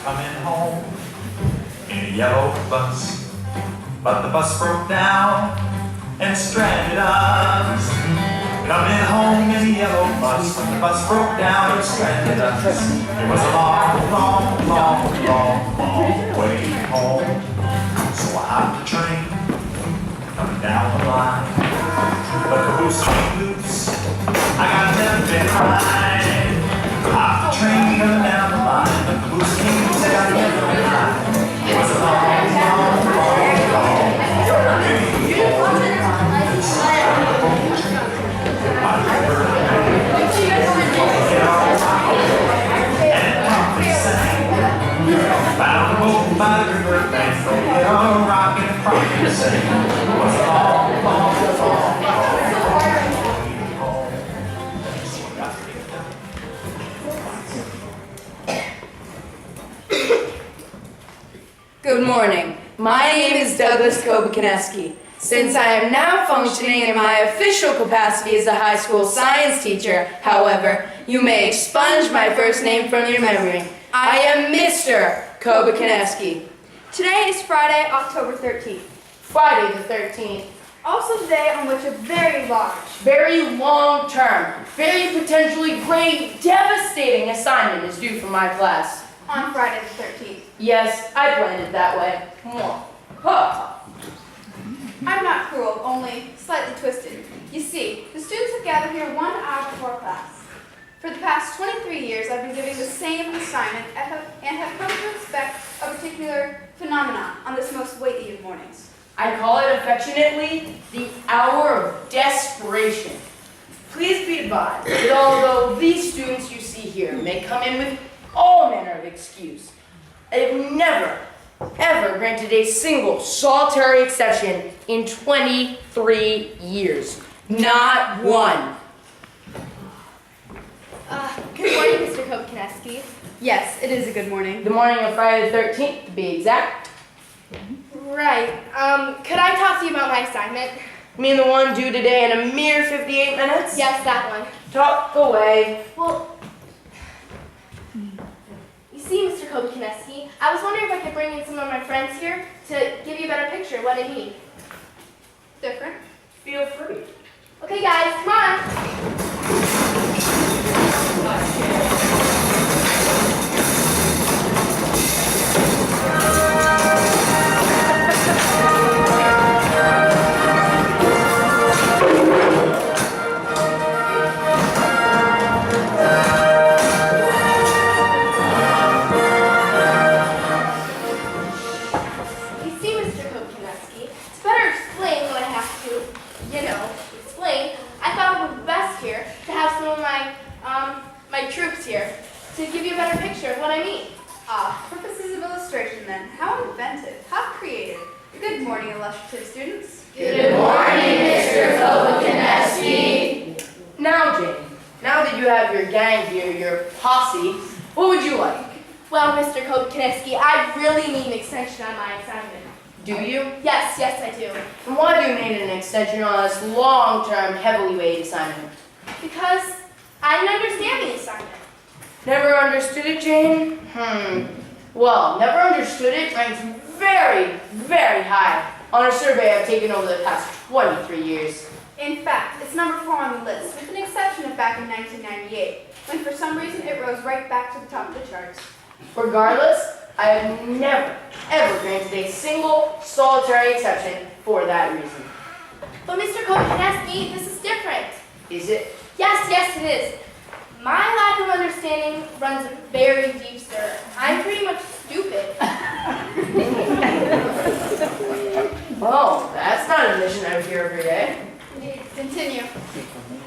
Coming home in a yellow bus, but the bus broke down and stranded us. Coming home in a yellow bus, but the bus broke down and stranded us. It was a long, long, long, long, long way home. So I hopped the train, coming down the line, but the caboose came loose. I got left behind. Hopped the train, coming down the line, but the caboose came loose. I got left behind. It was a long, long, long, long way home. I remember and Pumpkin sang. Found a boat by the river bank, throw it on, rock and Pumpkin sang. It was a long, long, long, long way home. So I got to get it done. Good morning. My name is Douglas Kobukineski. Since I am now functioning in my official capacity as a high school science teacher, however, you may expunge my first name from your memory. I am Mr. Kobukineski. Today is Friday, October 13th. Friday the 13th. Also the day on which a very large, Very long-term, very potentially grave, devastating assignment is due for my class. on Friday the 13th. Yes, I planned it that way. Mwah. Ha. I'm not cruel, only slightly twisted. You see, the students have gathered here 1 hour before class. For the past 23 years, I've been giving the same assignment and have come to expect a particular phenomenon on this most weighty of mornings. I call it affectionately the hour of desperation. Please be advised that although these students you see here may come in with all manner of excuse, I've never, ever granted a single solitary exception in 23 years. Not one. Good morning, Mr. Kobukineski. Yes, it is a good morning. The morning of Friday the 13th, to be exact. Right. Could I talk to you about my assignment? You mean the one due today in a mere 58 minutes? Yes, that one. Talk away. Well, you see, Mr. Kobukineski, I was wondering if I could bring in some of my friends here to give you a better picture of what I mean. Different? Feel free. Okay, guys, come on. You see, Mr. Kobukineski, to better explain what I have to, explain, I thought it would be best here to have some of my troops here to give you a better picture of what I mean. Purposes of illustration then. How inventive, how creative. Good morning, illustrative students. Good morning, Mr. Kobukineski. Now, Jane, now that you have your gang here, your posse, what would you like? Well, Mr. Kobukineski, I really need an extension on my assignment. Do you? Yes, I do. And why do you need an extension on this long-term, heavily weighted assignment? Because I didn't understand the assignment. Never understood it, Jane? Well, never understood it ranks very, very high on a survey I've taken over the past 23 years. In fact, it's number 4 on the list, with an exception of back in 1998, when for some reason it rose right back to the top of the charts. Regardless, I have never, ever granted a single solitary exception for that reason. But Mr. Kobukineski, this is different. Is it? Yes, it is. My lack of understanding runs very deep, sir. I'm pretty much stupid. Oh, that's not a mission I would hear every day. Continue.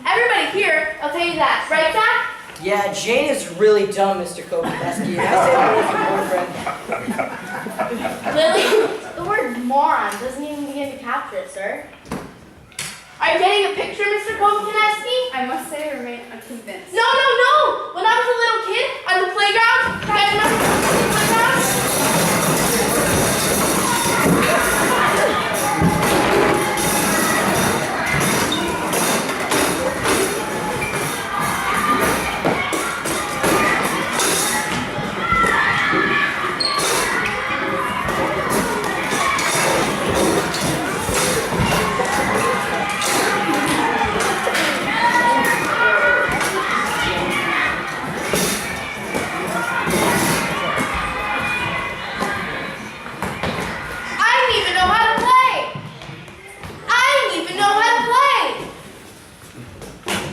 Everybody here, I'll tell you that. Right, Zach? Yeah, Jane is really dumb, Mr. Kopeneski. And I say that as your boyfriend. Lily, the word moron doesn't even begin to capture it, sir. Are you getting a picture, Mr. Kopeneski? I must say I remain unconvinced. No, no, no! When I was a little kid on the playground, you guys remember the playground?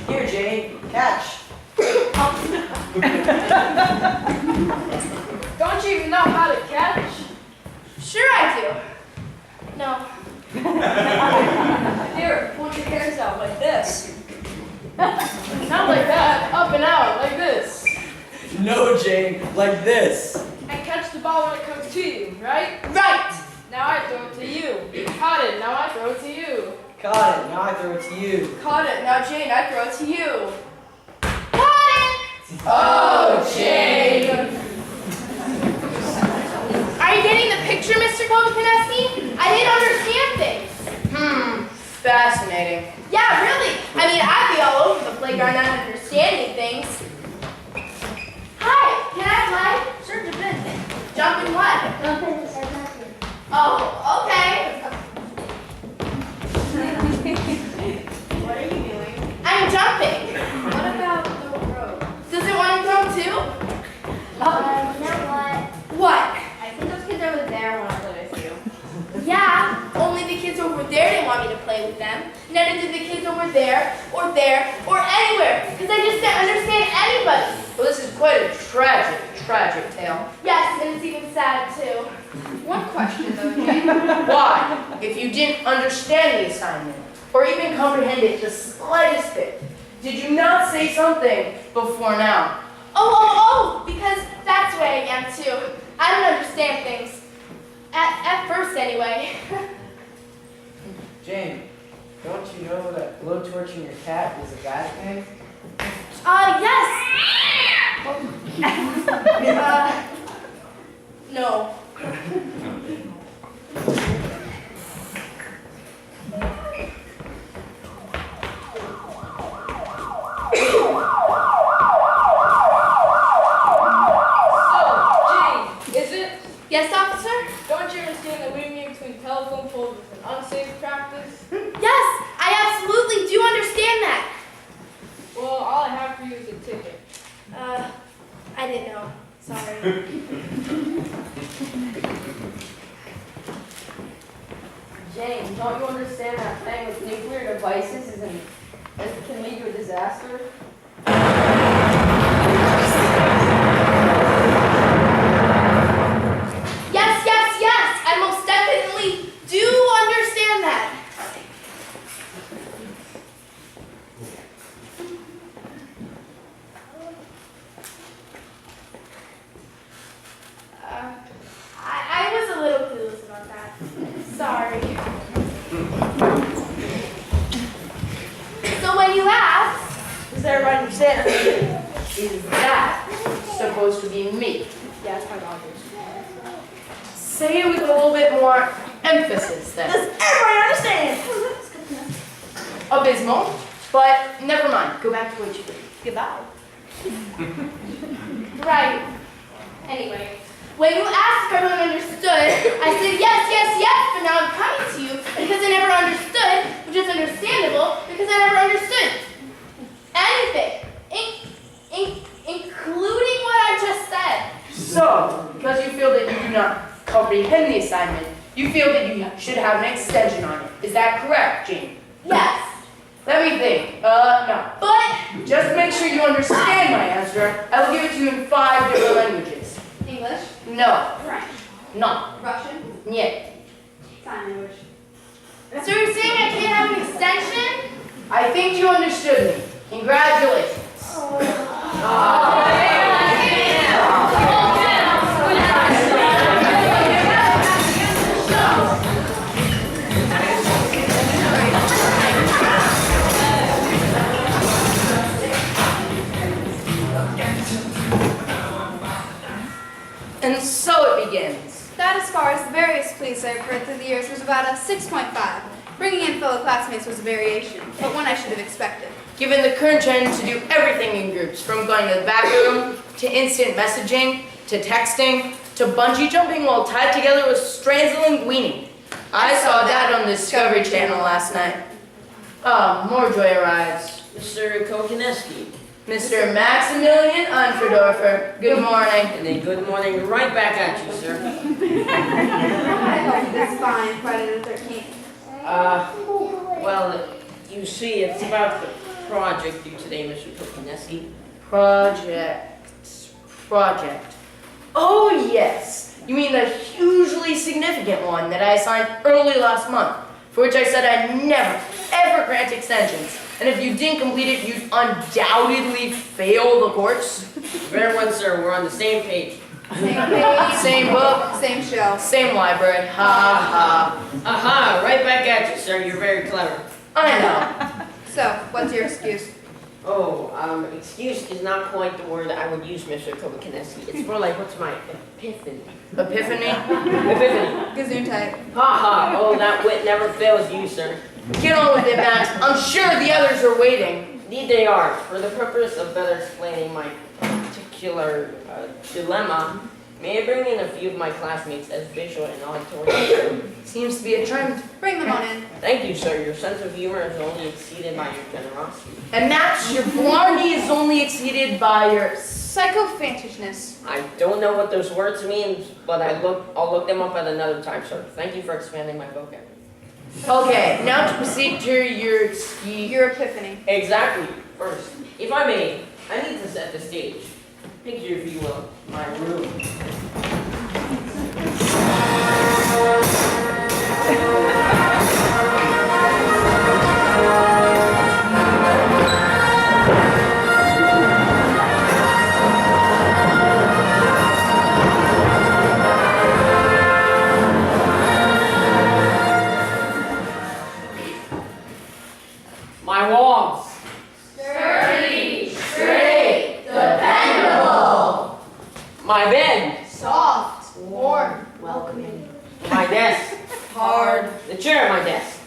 Here, Jane, catch. Don't you even know how to catch? Sure I do. No. Here, pull your hairs out like this. Not like that, up and out, like this. No, Jane, like this. And catch the ball when it comes to you, right? Right! Now I throw it to you. Caught it, now I throw it to you. Caught it, now I throw it to you. Caught it, now Jane, I throw it to you. Got it! Oh, Jane! Are you getting the picture, Mr. Kopeneski? I didn't understand things. Fascinating. Yeah, really. I mean, I'd be all over the playground not understanding things. Hi, can I play? Sure, jump in. Jump in what? Jump in to start laughing. Oh, okay. What are you doing? I'm jumping. What about the road? Does it want to go too? You know what? What? I think those kids over there want to play with you. Yeah, only the kids over there didn't want me to play with them. Neither did the kids over there, or anywhere. Because I just didn't understand anybody. Well, this is quite a tragic tale. Yes, and it's even sad too. One question though, Jane. Why, if you didn't understand the assignment, or even comprehend it the slightest bit, did you not say something before now? Oh, because that's the way I am too. I don't understand things. At first, anyway. Jane, don't you know that blowtorching your cat is a bad thing? Yes. No. Is it? Yes, officer? Don't you understand that weaving between telephone poles is an unsafe practice? Yes, I absolutely do understand that. Well, all I have for you is a ticket. I didn't know. Sorry. Jane, don't you understand that playing with nuclear devices can lead to a disaster? Yes, I most definitely do understand that. I was a little clueless about that. Sorry. So when you asked, Does everybody understand? Is that supposed to be me? yeah, it's my dog. Say it with a little bit more emphasis then. Does everybody understand? Abysmal, but never mind. Go back to what you did. Goodbye. Right. Anyway, when you asked if everyone understood, I said yes, but now I'm coming to you because I never understood, which is understandable because I never understood anything, including what I just said. So, because you feel that you do not comprehend the assignment, you feel that you should have an extension on it. Is that correct, Jane? Yes, Let me think. No. but Just make sure you understand my answer. I will give it to you in 5 different languages. English, No. French, No. Russian, Yet. sign language. so you're saying I can't have an extension? I think you understood me. Congratulations. Oh. And so it begins. That, as far as the various pleas I've heard through the years, was about a 6.5. Bringing in fellow classmates was a variation, but one I should have expected. Given the current trend to do everything in groups, from going to the back room, to instant messaging, to texting, to bungee jumping while tied together with strangeling. I saw that on the Discovery Channel last night. More joy arrives. Mr. Kokineski. Mr. Maximilian Unferdorfer, good morning. And then good morning right back at you, sir. I hope this fine Friday the 13th. Well, you see, it's about the project due today, Mr. Kokineski. Project. Oh yes, you mean the hugely significant one that I assigned early last month, for which I said I'd never, ever grant extensions. And if you didn't complete it, you'd undoubtedly fail the course. Very well, sir, we're on the same page. Same page, Same book, same shelf. same library, ha Aha, right back at you, sir, you're very clever. ha. I know. So, what's your excuse? Oh, excuse is not quite the word I would use, Mr. Kokineski. It's more like, what's my epiphany? Epiphany? Epiphany. Gesundheit. Ha, oh, that wit never fails you, sir. Get on with it, Max. I'm sure the others are waiting. Indeed they are. For the purpose of better explaining my particular dilemma, may I bring in a few of my classmates as visual and auditory? Seems to be a trend. Bring them on in. Thank you, sir. Your sense of humor is only exceeded by your generosity. And Max, your blondie is only exceeded by your... Psychophantishness. I don't know what those words mean, but I'll look them up at another time, sir. Thank you for expanding my vocabulary. Okay, now to proceed to your Your epiphany. Exactly. First, if I may, I need to set the stage. Picture, if you will, my room. My walls. Sturdy, straight, dependable. My bed. Soft. Warm. Welcoming. My desk. Hard. The chair at my desk.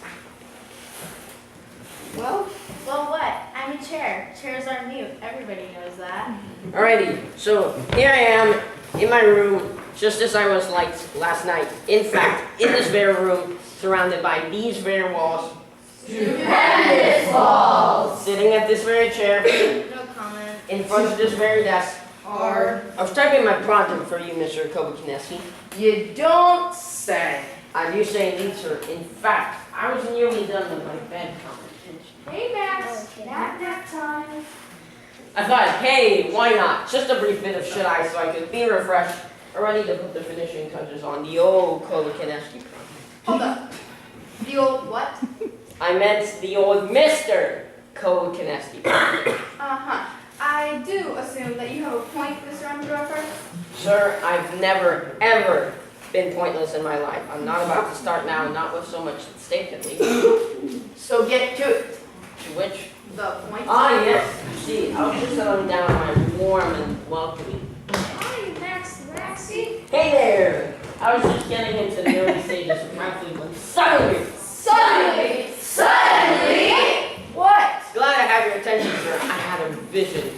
Well, Well, what? I'm a chair. Chairs are mute. Everybody knows that. Alrighty, so here I am in my room, just as I was like last night. In fact, in this very room, surrounded by these very walls. Stupendous balls. Sitting at this very chair, No comment. in front of this very desk. Hard. I was typing my project for you, Mr. Kobakineski. You don't say. I do say indeed, sir. In fact, I was nearly done with my bed comprehension. Hey, Max. Nap time. I thought, hey, why not? Just a brief bit of shit eye so I could be refreshed or ready to put the finishing touches on the old Kobakineski project. hold up. The old what? I meant the old Mr. Kobakineski project. Uh-huh. I do assume that you have a point, Mr. Umdorfer. Sir, I've never, ever been pointless in my life. I'm not about to start now, not with so much at stake at least. So get to it. To which, The point. ah yes, see, I'll just settle down my warm and welcoming. Hi, Maxie. Hey there! I was just getting into the early stages of my fleet when suddenly, Suddenly? What? glad I have your attention, sir. I had a vision.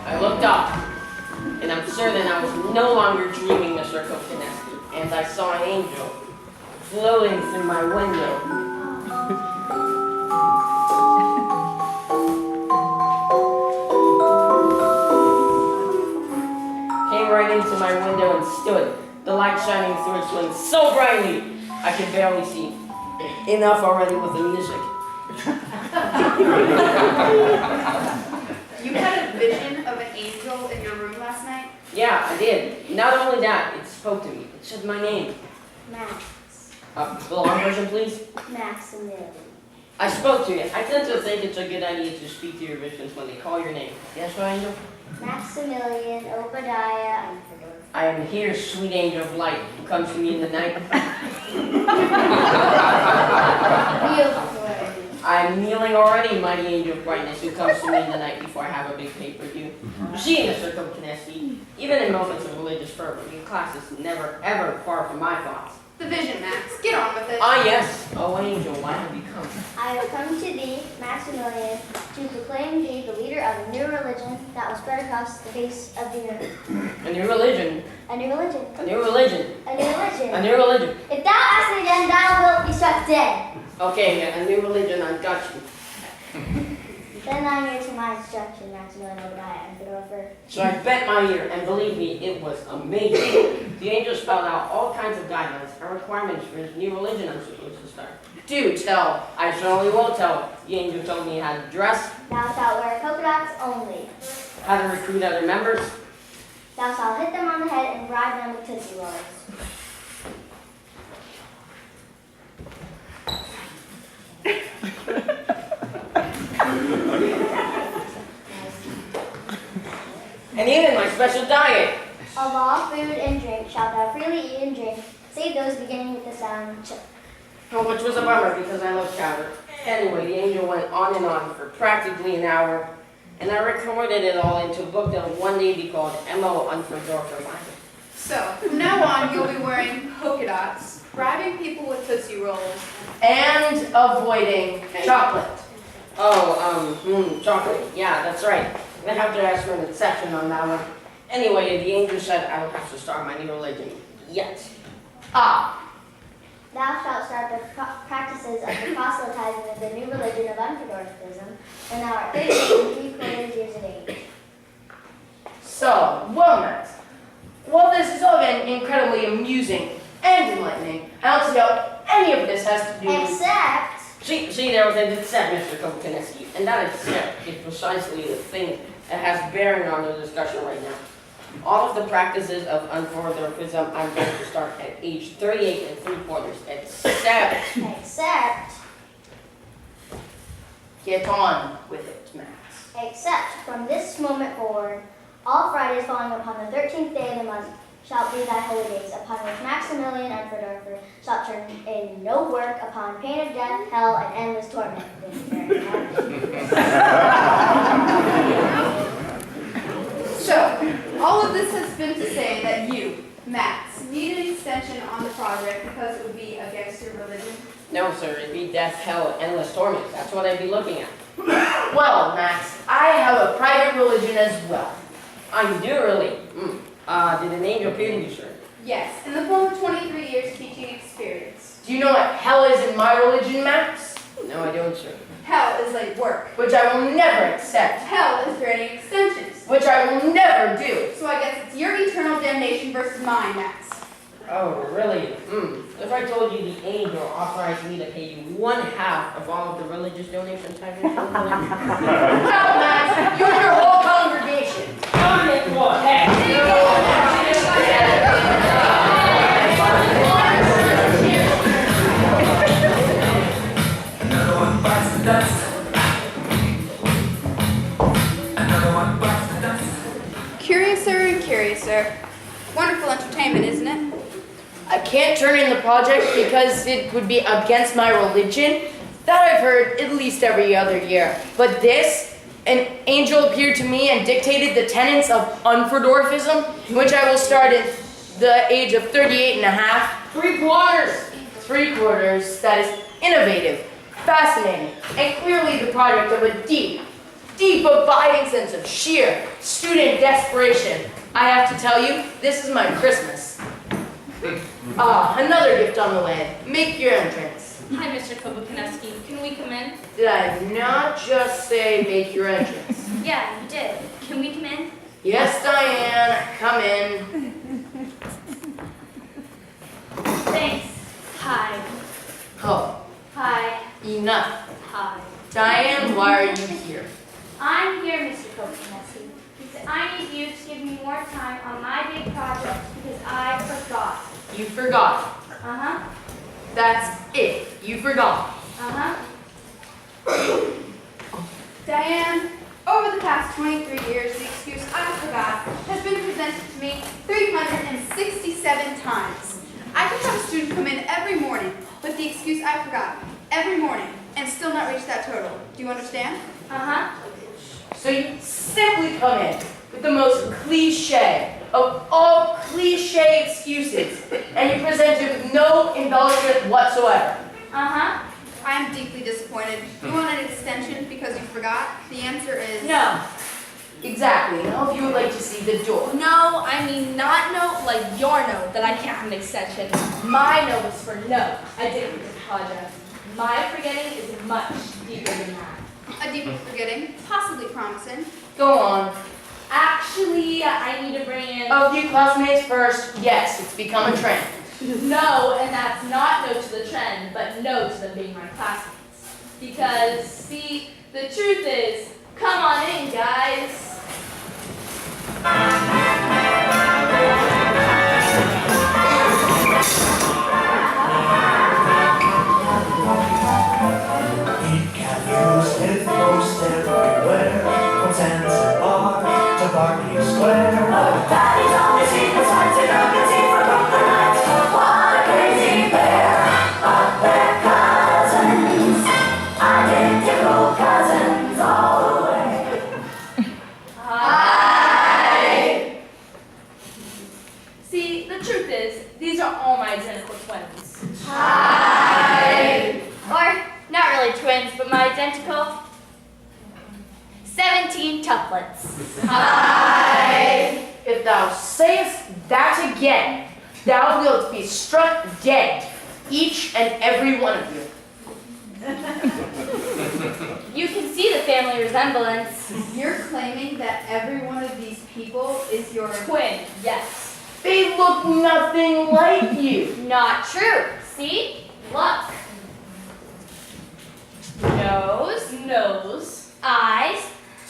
I looked up, and I'm certain I was no longer dreaming, Mr. Kobakineski, and I saw an angel floating through my window. Came right into my window and stood, the light shining through its wings so brightly I can barely see. Enough already with the music. You had a vision of an angel in your room last night? Yeah, I did. Not only that, it spoke to me. It said my name. Max. The long version, please. Maximilian. I spoke to you. I tend to think it's a good idea to speak to your visions when they call your name. Yes, right, Angel? Maximilian, Obadiah, and I am here, sweet angel of light, who comes to me in the night. I am kneeling already, mighty angel of brightness, who comes to me in the night before I have a big pay-per-view. You see, Mr. Kokineski, even in moments of religious fervor, your class is never, ever far from my thoughts. The vision, Max. Get on with it. Ah, yes. Oh, angel, why have you come? I have come to thee, Maximilian, to proclaim thee the leader of a new religion that will spread across the face of the earth. A new religion. A new religion. A new religion. A new religion. A new religion. If thou ask me again, thou wilt be struck dead. Okay, a new religion, I got you. Then thine ear to my instruction, Maximilian, Obadiah, and Godoffer. So I bent my ear, and believe me, it was amazing. The angel spelled out all kinds of guidelines and requirements for his new religion I'm supposed to start. Do tell. I certainly will tell. The angel told me how to dress, Thou shalt wear polka dots only. how to recruit other members, Thou shalt hit them on the head and bribe them with Tootsie Rolls. and even my special diet. Of all food and drink shalt thou freely eat and drink, save those beginning with the sound ch. Oh, which was a bummer because I love chowder. Anyway, the angel went on and on for practically an hour, and I recorded it all into a book that will one day be called M.O. Unfordorfer Bible. So, from now on, you'll be wearing polka dots, bribing people with Tootsie Rolls. And avoiding chocolate. Oh, chocolate. Yeah, that's right. I have to ask for an exception on that one. Anyway, the angel said I would have to start my new religion. Yet. Ah, Thou shalt start the practices of the proselytizing of the new religion of Unfordorfism when thou art 38 and 3/4 years of age. so, well met. Well, this has all been incredibly amusing and enlightening. I don't see how any of this has to do with... Except, See, there was an except, Mr. Kokoneski, and that except is precisely the thing that has bearing on the discussion right now. All of the practices of Unfordorfism I'm going to start at age 38 and 3/4, except, Get on with it, Max. except from this moment forward, all Fridays falling upon the 13th day of the month shall be thy holy days, upon which Maximilian Unfordorfer shall turn in no work upon pain of death, hell, and endless torment. Thank you very much. So, all of this has been to say that you, Max, need an extension on the project because it would be against your religion. No, sir, it'd be death, hell, and endless torment. That's what I'd be looking at. Well, Max, I have a private religion as well. I do really. Did an angel appear to you, sir? Yes, in the form of 23 years teaching experience. Do you know what hell is in my religion, Max? No, I don't, sir. Hell is like work. Which I will never accept. Hell is granting extensions. Which I will never do. So I guess it's your eternal damnation versus mine, Max. Oh, really? If I told you the angel authorized me to pay you 1/2 of all of the religious donations I've been doing? Hell, Max, you and your whole congregation. Another one bites the dust. Another one bites the dust. Curiouser and curiouser. Wonderful entertainment, isn't it? I can't turn in the project because it would be against my religion. That I've heard at least every other year. But this, an angel appeared to me and dictated the tenets of Unfordorfism, which I will start at the age of 38 and a half. 3/4! 3/4, that is innovative, fascinating, and clearly the product of a deep, abiding sense of sheer student desperation. I have to tell you, this is my Christmas. Another gift on the way. Make your entrance. Hi, Mr. Kobukineski. Can we come in? Did I not just say make your entrance? Yeah, you did. Can we come in? Yes, Diane, come in. Thanks. Hi. Why are you here? I'm here, Mr. Kopaneski, because I need you to give me more time on my big project because I forgot. You forgot. Uh-huh. That's it. You forgot. Uh-huh. Diane, over the past 23 years, the excuse I forgot has been presented to me 367 times. I can have a student come in every morning with the excuse I forgot every morning and still not reach that total. Do you understand? Uh-huh. So you simply come in with the most cliche of all cliche excuses, and you present it with no embellishment whatsoever. Uh-huh. I am deeply disappointed. You want an extension because you forgot? The answer is No. Exactly. Now if you would like to see the door. No, I mean not no like your no that I can't have an extension. My no is for no. I didn't apologize. My forgetting is much deeper than that. a deep forgetting, possibly promising. Go on. Actually, I need to bring in A few classmates first. Yes, it's become a trend. no, and that's not no to the trend, but no to them being my classmates. Because, see, the truth is, come on in, guys. He can use his most everywhere, from Zanzibar to Berkeley Square. Daddy's on his equals, hearts and urgency for Brooklyn Heights. What a crazy pair, but they're cousins, identical cousins all the way. Hi. See, the truth is, these are all my identical twins. Hi. Or, not really twins, but my identical 17 tuplets. Hi. If thou sayest that again, thou wilt be struck dead, each and every one of you. You can see the family resemblance. You're claiming that every one of these people is your Twin, yes. They look nothing like you. Not true. See? Look. Nose, Eyes,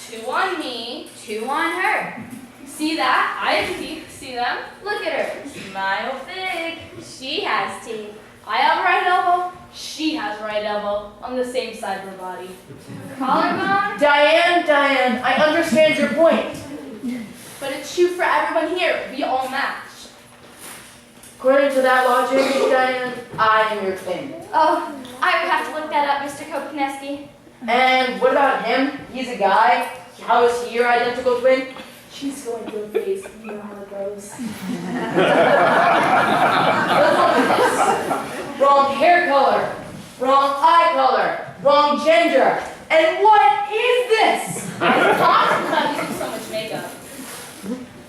2 on me. 2 on her. See that? I have teeth. See them? Look at her. Smile big. She has teeth. I have right elbow. She has right elbow on the same side of her body. Collarbone. Diane, I understand your point. But it's true for everyone here. We all match. According to that logic, Diane, I am your twin. Oh, I would have to look that up, Mr. Kopaneski. And what about him? He's a guy. How is he your identical twin? She's going through a phase. You know how it goes. Let's look at this. Wrong hair color, wrong eye color, wrong gender. And what is this? Talk about using so much makeup.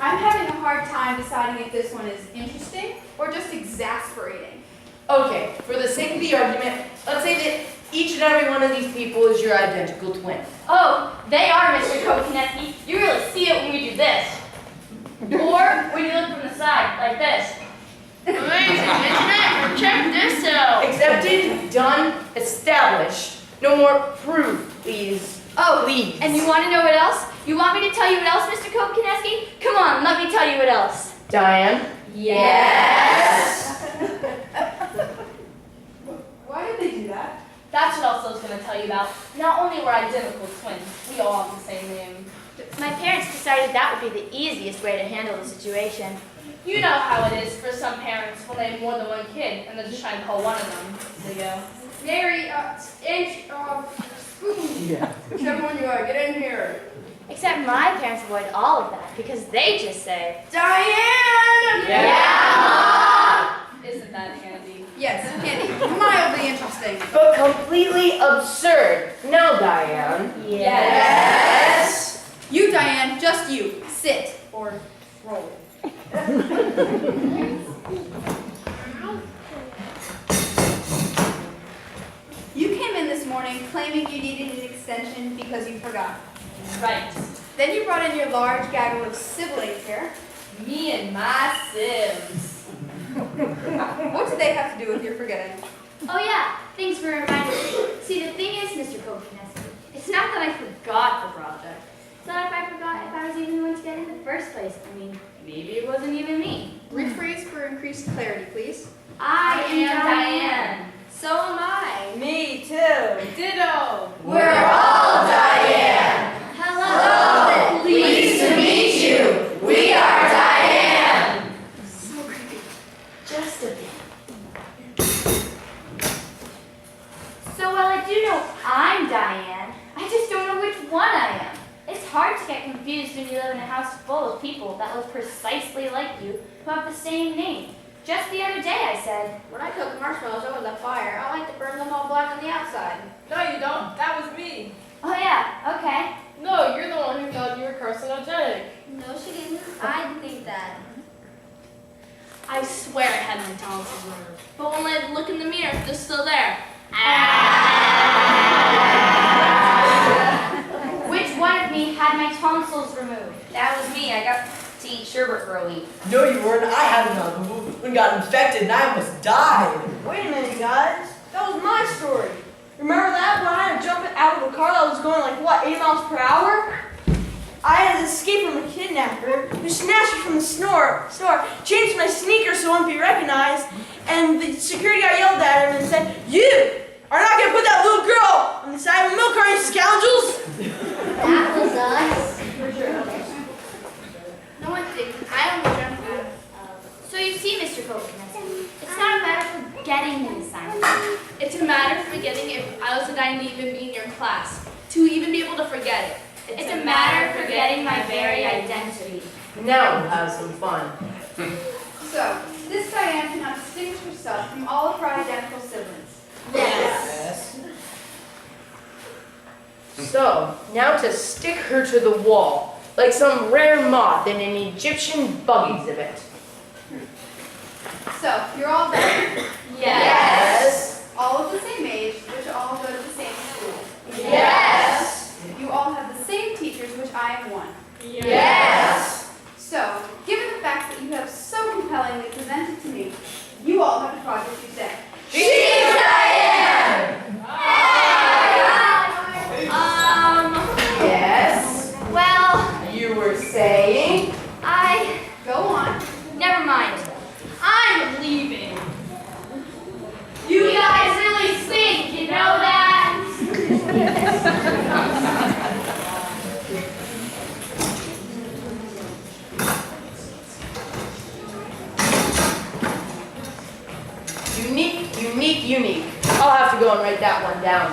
I'm having a hard time deciding if this one is interesting or just exasperating. Okay, for the sake of the argument, let's say that each and every one of these people is your identical twin. Oh, they are, Mr. Kopaneski. You really see it when we do this. Or when you look from the side, like this. Amazing, isn't it? Check this out. Accepted, done, established. No more proof, please. Oh, Please. and you want to know what else? You want me to tell you what else, Mr. Kopaneski? Come on, let me tell you what else. Diane? Yes. Why did they do that? That's what else I was going to tell you about. Not only were identical twins, we all have the same name. My parents decided that would be the easiest way to handle the situation. You know how it is for some parents when they have more than one kid and they're just trying to call one of them. There you go. Mary, whichever one you are, get in here. Except my parents avoid all of that because they just say, Diane! Isn't that handy? Yes, Candy, mildly interesting. But completely absurd. No, Diane. Yes. You, Diane, just you. Sit or roll. You came in this morning claiming you needed an extension because you forgot. Right. Then you brought in your large gaggle of siblings here. Me and my Sims. What do they have to do with your forgetting? oh yeah, thanks for reminding me. See, the thing is, Mr. Kopaneski, it's It's not that I forgot the project. It's not if I forgot if I was even going to get it in the first place. I mean, maybe it wasn't even me. Rephrase for increased clarity, please. I am Diane. So am I. Me too. Ditto. We're all Diane. Hello. Pleased to meet you. We are Diane. So creepy. Just a bit. So while I do know I'm Diane, I just don't know which one I am. It's hard to get confused when you live in a house full of people that look precisely like you who have the same name. Just the other day I said, When I cook marshmallows over the fire, I like to burn them all black on the outside. No, you don't. That was me. oh yeah, okay. No, you're the one who thought you were carcinogenic. No, she didn't. I didn't think that. I swear I had my tonsils removed. But when I look in the mirror, they're still there. Which one of me had my tonsils removed? That was me. I got to eat sherbet for a week. No, you weren't. I had another and got infected and I almost died. Wait a minute, guys. That was my story. Remember that when I had to jump out of a car that was going like, what, 8 miles per hour? I had to escape from a kidnapper who snatched me from the store, changed my sneakers so I wouldn't be recognized, and the security guy yelled at him and said, "You are not going to put that little girl on the side of a milk carton, you scoundrels!" That was us. No one thinks I only dreamt that. So you see, Mr. Kobayashi, it's not a matter of forgetting the assignment. It's a matter of forgetting if I was dying to even be in your class, to even be able to forget it. It's a matter of forgetting my very identity. Now we'll have some fun. So, this Diane cannot distinguish herself from all of her identical siblings. Yes. So, now to stick her to the wall, like some rare moth in an Egyptian bug exhibit. So, you're all there. Yes. All of the same age, which all go to the same school. Yes. You all have the same teachers, which I am one. Yes. So, given the facts that you have so compellingly presented to me, you all have a project you say. She's Diane! Yes. Well, You were saying? Go on. never mind. I'm leaving. You guys really stink, you know that? Unique. I'll have to go and write that one down.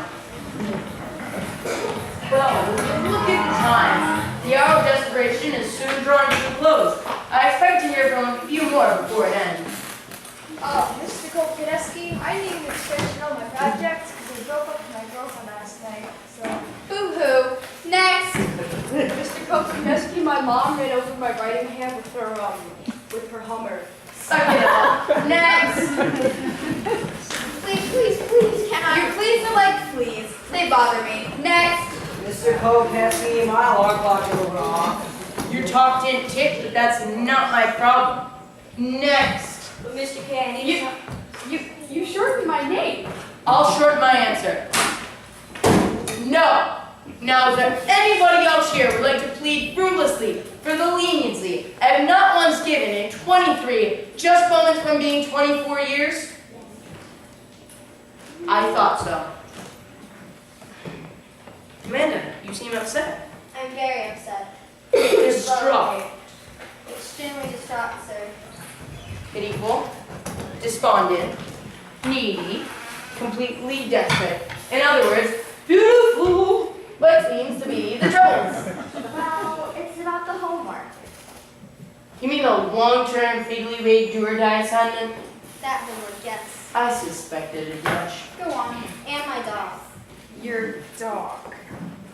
Well, look at the time. The hour of desperation is soon drawing to a close. I expect to hear from a few more before it ends. Mr. Kopkineski, I need an extension on my project because I broke up with my girlfriend last night. So, Boo-hoo. Next. Mr. Kopkineski, my mom ran over my writing hand with her Hummer. Suck it up. Next. Please, can I? Your please are like please. They bother me. Next. Mr. Kopesky, my alarm clock is going off. Your talk didn't tick, but that's not my problem. Next. But Mr. K, I need You shortened my name. I'll shorten my answer. No. Now, is there anybody else here who would like to plead fruitlessly for the leniency I have not once given in 23 just moments from being 24 years? I thought so. Amanda, you seem upset. I'm very upset. Distraught. Extremely distraught, sir. Pitiful. Despondent. Needy. Completely desperate. In other words, beautiful. What seems to be the trouble. Well, it's about the homework. You mean the long-term figly wage do-or-die assignment? That homework, yes. I suspected as much. Go on. And my dog. Your dog.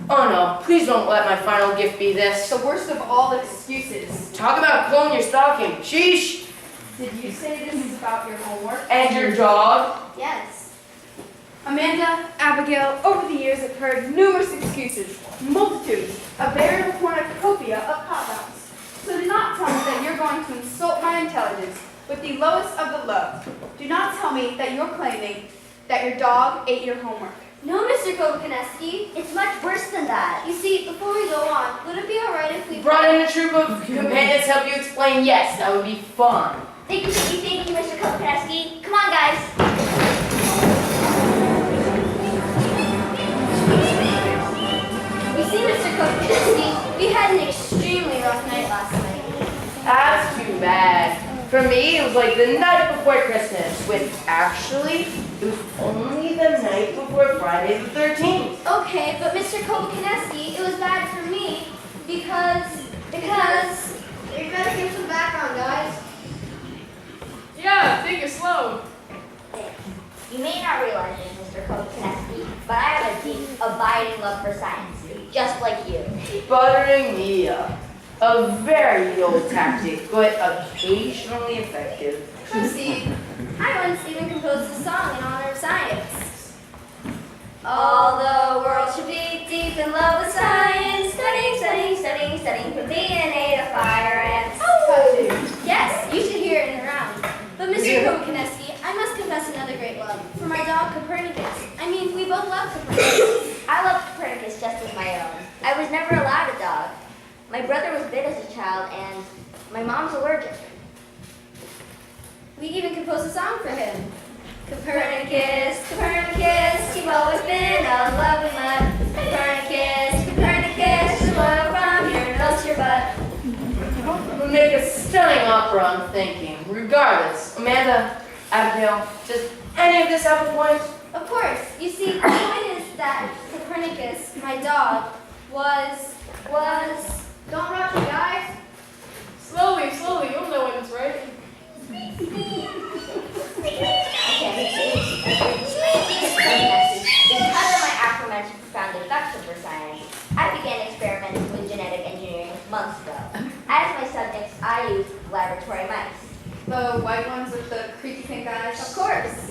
Oh no, please don't let my final gift be this. The worst of all excuses. Talk about pulling your stocking. Sheesh! Did you say this is about your homework? And your dog? Yes. Amanda, Abigail, over the years I've heard numerous excuses, multitudes, a veritable cornucopia of cop-outs. So do not tell me that you're going to insult my intelligence with the lowest of the low. Do not tell me that you're claiming that your dog ate your homework. No, Mr. Kokoneski. It's much worse than that. You see, before we go on, would it be alright if we Brought in a troop of companions to help you explain? Yes, that would be fun. Thank you, Mr. Kokoneski. Come on, guys. You see, Mr. Kokoneski, we had an extremely rough night last night. That's too bad. For me, it was like the night before Christmas, which actually, it was only the night before Friday the 13th. Okay, but Mr. Kokoneski, it was bad for me because You better give some background, guys. Yeah, take it slow. You may not realize this, Mr. Kokoneski, but I have a deep, abiding love for science, just like you. Buttering me up. A very old tactic, but occasionally effective. Proceed. I once even composed a song in honor of science. All the world should be deep in love with science. Studying from DNA to fire ants. Oh! Yes, you should hear it in the round. But Mr. Kokoneski, I must confess another great love for my dog Copernicus. I mean, we both love Copernicus. I love Copernicus just as my own. I was never allowed a dog. My brother was bit as a child, and my mom's allergic. We even composed a song for him. Copernicus, Copernicus, you've always been a lovely mud. Copernicus, Copernicus, spoiled from your nose to your butt. It would make a stunning opera, I'm thinking. Regardless, Amanda, Abigail, does any of this have a point? Of course. You see, the point is that Copernicus, my dog, was... Don't rush it, guys. Slowly, you'll know when it's right. Because of my aforementioned profound affection for science, I began experimenting with genetic engineering months ago. As my subjects, I used laboratory mice. The white ones with the creepy pink eyes. Of course.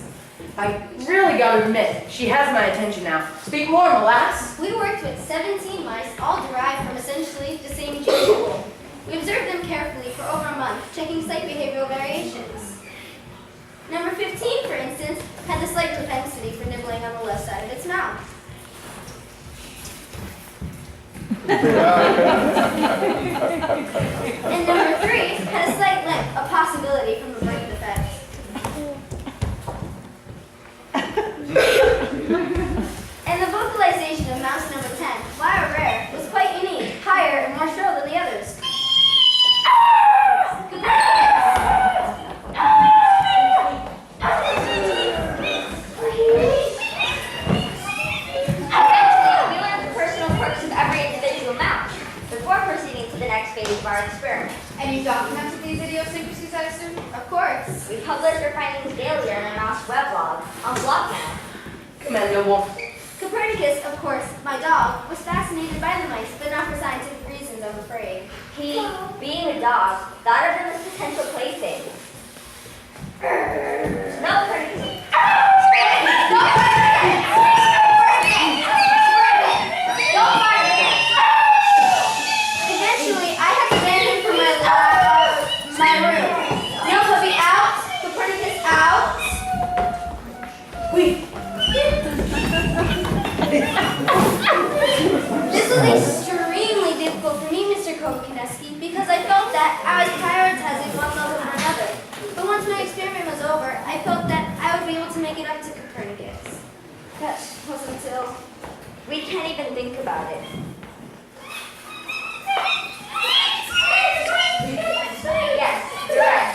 I really gotta admit, she has my attention now. Speak more, Molass. We worked with 17 mice, all derived from essentially the same gene pool. We observed them carefully for over a month, checking slight behavioral variations. Number 15, for instance, had a slight propensity for nibbling on the left side of its mouth. And number 3 had a slight limp, a possibility from a brain defect. And the vocalization of mouse number 10, while rare, was quite unique, higher and more shrill than the others. Eventually, we learned the personal quirks of every individual mouse before proceeding to the next phase of our experiment. And you documented these idiosyncrasies, I assume? Of course. We publish our findings daily on our mouse weblog on BlogNet. Commendable. Copernicus, of course, my dog, was fascinated by the mice, but not for scientific reasons, I'm afraid. He, being a dog, thought of them as potential playthings. No, Copernicus. Eventually, I had to ban him from my room. No puppy out, Copernicus out. Wait. This was extremely difficult for me, Mr. Kokoneski, because I felt that I was prioritizing one love over another. But once my experiment was over, I felt that I would be able to make it up to Copernicus. That wasn't until... We can't even think about it. Yes, you're right.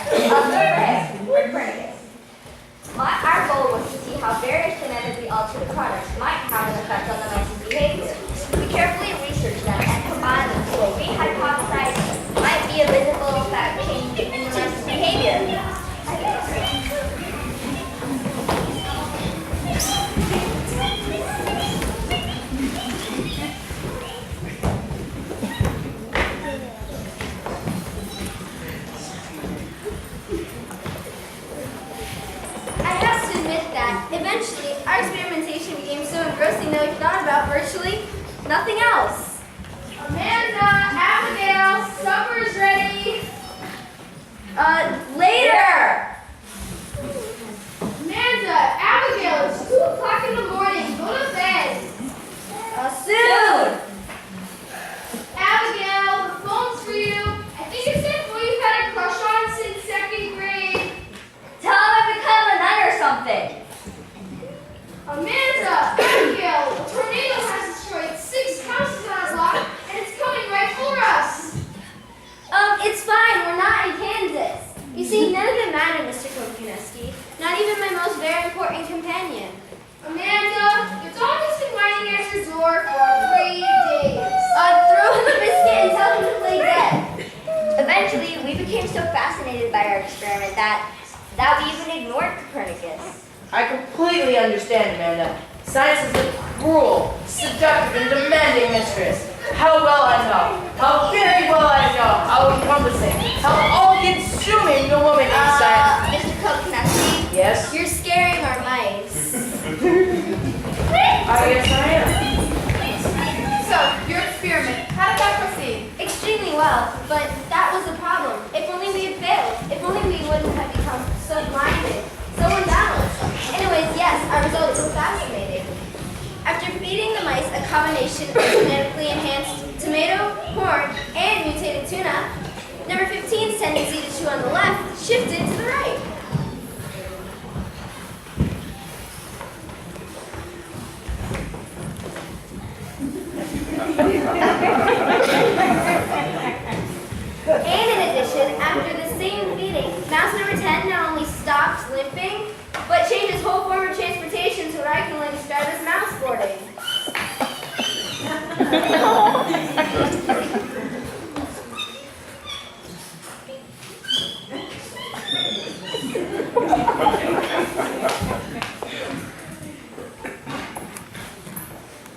Copernicus. Our goal was to see how various genetically altered products might have an effect on the mice's behavior. We carefully researched them and combined them to what we hypothesized might be a visible effect change in the mice's behavior. Eventually, our experimentation became so engrossing that we thought about virtually nothing else. Amanda, Abigail, supper's ready. Later! Amanda, Abigail, it's 2 o'clock in the morning. Go to bed. Not even my most very important companion. Amanda, your dog has been whining at your door for 3 days. Throw him a biscuit and tell him to play dead. Eventually, we became so fascinated by our experiment that we even ignored Copernicus. I completely understand, Amanda. Science is a cruel, seductive, and demanding mistress. How well I know, how very well I know, how encompassing, how all-consuming the woman is science. Mr. Kokonowski, Yes? you're scaring our mice. I guess I am. So, your experiment, how did that proceed? Extremely well, but that was the problem. If only we had failed. If only we wouldn't have become so blinded, so unbalanced. Anyways, yes, our results were fascinating. After feeding the mice a combination of genetically enhanced tomato, corn, and mutated tuna, number 15's tendency to chew on the left shifted to the right. And in addition, after the same feeding, mouse number 10 not only stopped limping, but changed his whole form of transportation to what I can only describe as mouse boarding.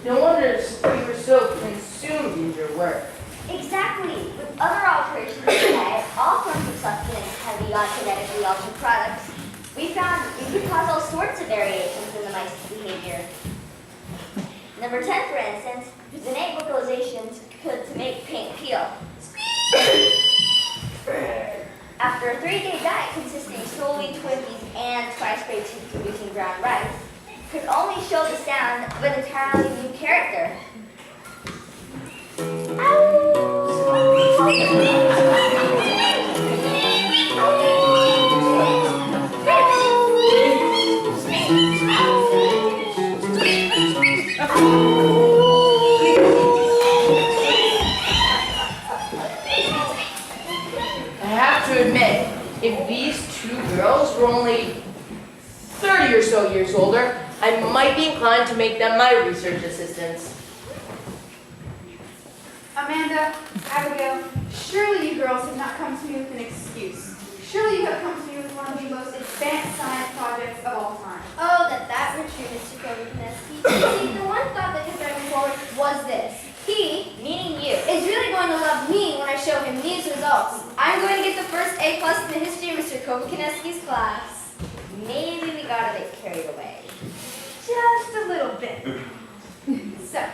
No wonder you were so consumed in your work. Exactly. With other alterations in the diet, all forms of sustenance heavy on genetically altered products, we found it could cause all sorts of variations in the mice's behavior. Number 10, for instance, whose innate vocalizations could to make paint peel. After a 3-day diet consisting solely Twinkies and twice per tube producing brown rice, could only show the sound of an entirely new character. I have to admit, if these two girls were only 30 or so years older, I might be inclined to make them my research assistants. Amanda, Abigail, surely you girls have not come to me with an excuse. Surely you have come to me with one of the most advanced science projects of all time. Oh, that were true, Mr. Kovacineski. See, the one thought that could drive me forward was this. He, meaning you, is really going to love me when I show him these results. I'm going to get the first A+ in the history of Mr. Kovacineski's class. Maybe we got a bit carried away. Just a little bit. So,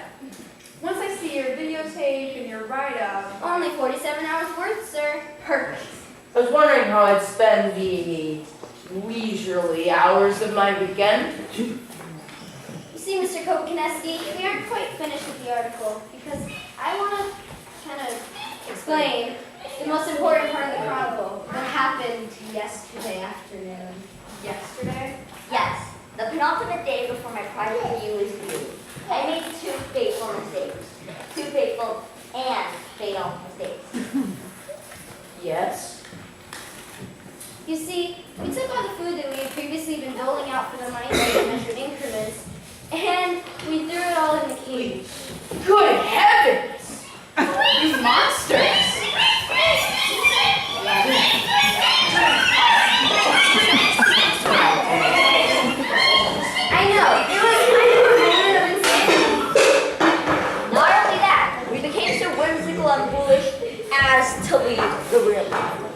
once I see your videotape and your write-up, Only 47 hours worth, sir. perfect. I was wondering how I'd spend the leisurely hours of my weekend. You see, Mr. Kovacineski, we aren't quite finished with the article because I want to kind of explain the most important part of the chronicle, what happened yesterday afternoon. Yesterday? Yes, the penultimate day before my project review is due. I made 2 fateful mistakes. 2 fateful and fatal mistakes. Yes. You see, we took all the food that we had previously been doling out for the mice in measured increments, and we threw it all in the cage. Good heavens! You monsters! I know, it was kind of a moment of insanity. Not only that, we became so whimsical and foolish as to leave the room.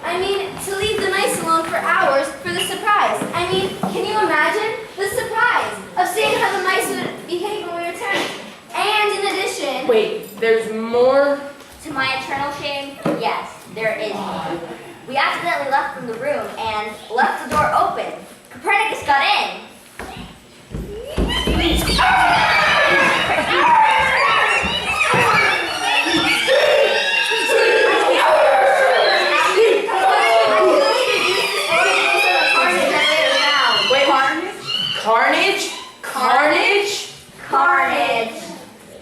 I mean, to leave the mice alone for hours for the surprise. I mean, can you imagine the surprise of seeing how the mice would behave when we returned? And in addition... Wait, there's more? To my eternal shame, yes, there is more. We accidentally left from the room and left the door open. Copernicus got in. Carnage? Carnage? Carnage.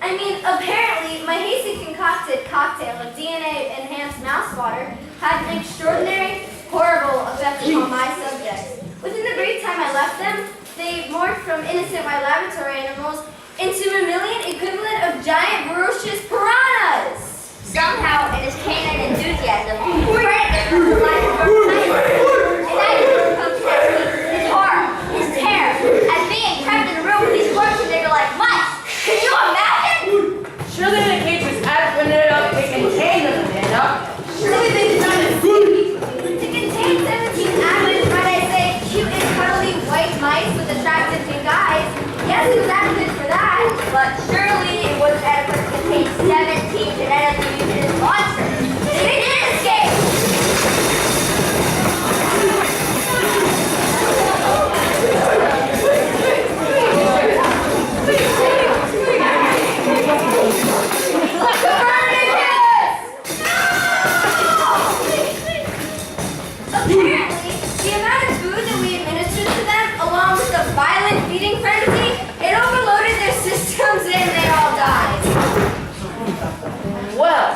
I mean, apparently, my hasty concocted cocktail of DNA-enhanced mouse water had an extraordinary, horrible effect upon my subjects. Within the brief time I from innocent white laboratory animals into mammalian equivalent of giant ferocious piranhas. Somehow, in his canine enthusiasm, Predator comes to life from nightmares. And now you Mr. Kokenetsky, his horror, his terror, at being trapped in a room with these corpses that are like mice. Can you imagine? Surely the cage was adequate enough to contain them, Amanda. Surely they did not escape. To contain 17 average, might I say, cute and cuddly white mice with attractive pink eyes. Yes, it was adequate for that. But surely it wasn't adequate to contain 17 genetically mutated monsters. They did escape! Apparently, the amount of food that we administered to them, along with the violent feeding frenzy, it overloaded their systems and they all died. Well,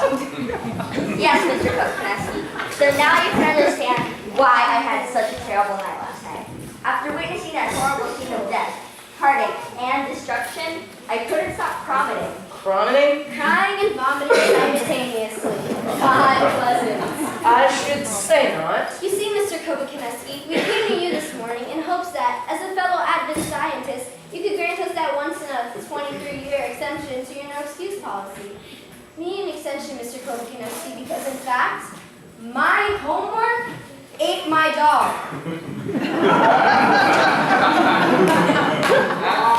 Yes, Mr. Kokenetsky. So now you can understand why I had such a terrible night last night. After witnessing that horrible scene of death, heartache, and destruction, I couldn't stop vomiting. Cronin, Crying and vomiting simultaneously. God pleasant. I should say not. You see, Mr. Kokenetsky, we came to you this morning in hopes that, as a fellow Advent scientist, you could grant us that once in a 23-year exemption to your no excuse policy. Need an extension, Mr. Kokenetsky, because in fact, my homework ate my dog.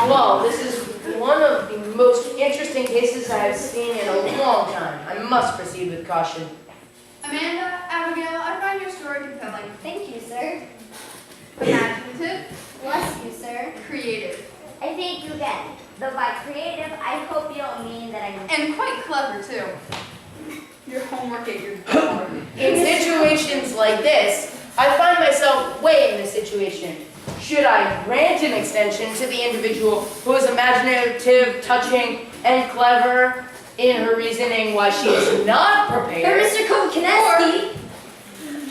Well, this is one of the most interesting cases I have seen in a long time. I must proceed with caution. Amanda, Abigail, I find your story compelling. Thank you, sir. Imaginative, Bless you, sir. creative, I thank you again. Though by creative, I hope you don't mean that I'm... and quite clever too. Your homework ate your dog. In situations like this, I find myself weighing the situation. Should I grant an extension to the individual who is imaginative, touching, and clever in her reasoning why she is not But prepared? Mr. Kokenetsky,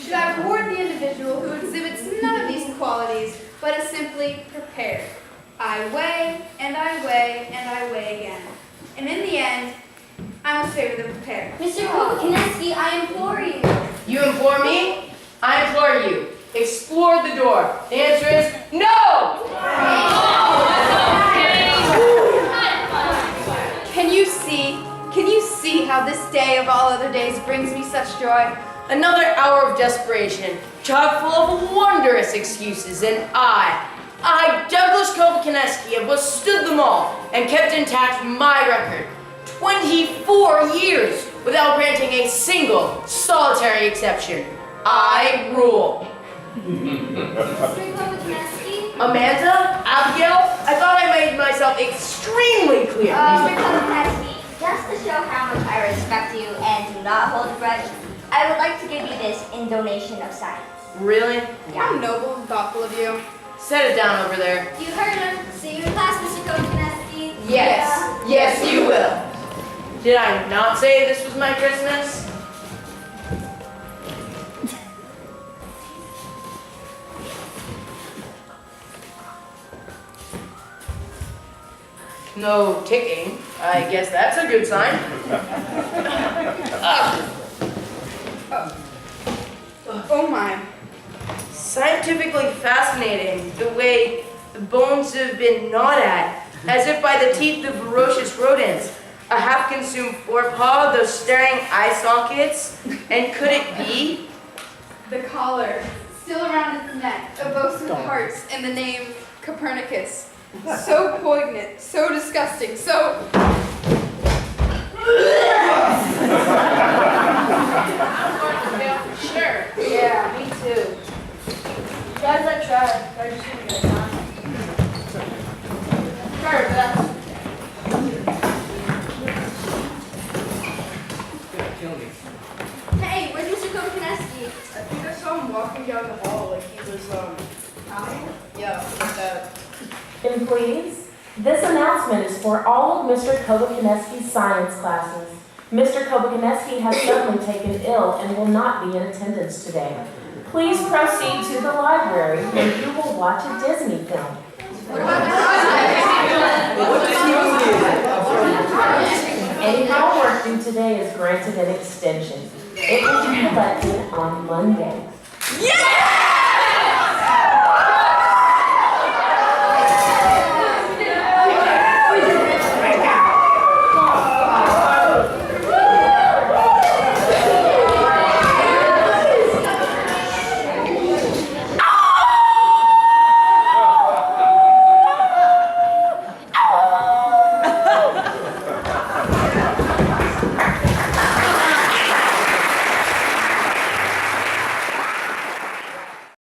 Should I reward the individual who exhibits none of these qualities, but is simply prepared? I weigh, and I weigh, and I weigh again. And in the end, I must favor the prepared. Mr. Kokenetsky, I implore you. You implore me? I implore you. Explore the door. The answer is no! Can you see how this day of all other days brings me such joy? Another hour of desperation, chock full of wondrous excuses, and I, Douglas Kokenetsky, have withstood them all and kept intact my record. 24 years without granting a single solitary exception. I rule. Mr. Kokenetsky? Amanda? Abigail? I thought I made myself extremely clear. Mr. Kokenetsky, just to show how much I respect you and do not hold a grudge, I would like to give you this in donation of science. Really? How noble and thoughtful of you. Set it down over there. You heard him. See you in class, Mr. Kokenetsky. Yes. Yes, you will. Did I not say this was my Christmas? No ticking. I guess that's a good sign. Oh my. Scientifically fascinating the way the bones have been gnawed at, as if by the teeth of ferocious rodents. A half-consumed forepaw, those staring eye sockets, and could it be? The collar, still around its neck, evokes with hearts and the name Copernicus. So poignant, so disgusting, so... Sure. Yeah, me too. Guys, I tried. I just didn't get time. Sure, but that's Hey, where's Mr. Kokenetsky? I think I saw him walking down the hall like he was, yeah, like that. Employees, this announcement is for all of Mr. Kokenetsky's science classes. Mr. Kokenetsky has suddenly taken ill and will not be in attendance today. Please proceed to the library where you will watch a Disney film. What about the Any homework due today is granted an extension. It will be collected on Monday. Yeah!